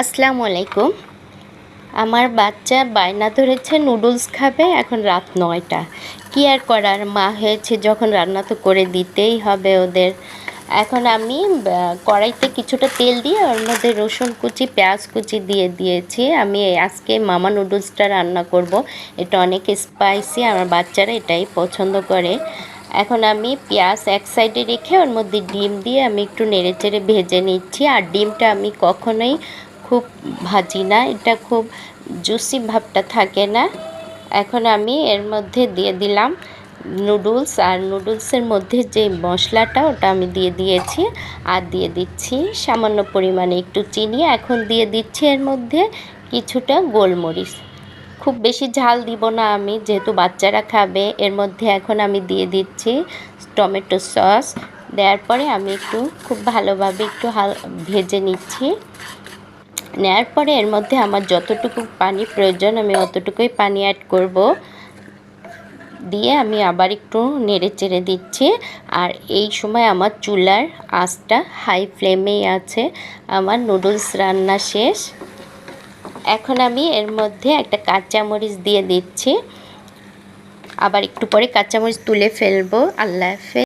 আসসালামু আলাইকুম। আমার বাচ্চা বায়না ধরেছে নুডলস খাবে, এখন রাত ৯টা। কী আর করার, মা হয়েছে যখন রান্না তো করে দিতেই হবে ওদের। এখন আমি কড়াইতে কিছুটা তেল দিয়ে ওর মধ্যে রসুন কুচি পেঁয়াজ কুচি দিয়ে দিয়েছি। আমি আজকে মামা নুডলসটা রান্না করব। এটা অনেক স্পাইসি, আমার বাচ্চারা এটাই পছন্দ করে। এখন আমি পেঁয়াজ এক সাইডে রেখে ওর মধ্যে ডিম দিয়ে আমি একটু নেড়েচেড়ে ভেজে নিচ্ছি। আর ডিমটা আমি কখনোই খুব ভাজি না, এটা খুব জুসি ভাবটা থাকে না। এখন আমি এর মধ্যে দিয়ে দিলাম নুডলস, আর নুডলসের মধ্যে যে মশলাটা ওটা আমি দিয়ে দিয়েছি। আর দিয়ে দিচ্ছি সামান্য পরিমাণে একটু চিনি। এখন দিয়ে দিচ্ছি এর মধ্যে কিছুটা গোলমরিচ। খুব বেশি ঝাল দিব না আমি, যেহেতু বাচ্চারা খাবে। এর মধ্যে এখন আমি দিয়ে দিচ্ছি টমেটো সস। দেওয়ার পরে আমি একটু খুব ভালোভাবে একটু ভেজে নিচ্ছি। নেওয়ার পরে এর মধ্যে আমার যতটুকু পানি প্রয়োজন আমি অতটুকুই পানি অ্যাড করব। দিয়ে আমি আবার একটু নেড়ে চেড়ে দিচ্ছি। আর এই সময় আমার চুলার আঁচটা হাই ফ্লেমেই আছে। আমার নুডলস রান্না শেষ। এখন আমি এর মধ্যে একটা কাঁচামরিচ দিয়ে দিচ্ছি। আবার একটু পরে কাঁচামরিচ তুলে ফেলবো। আল্লাহ হাফেজ।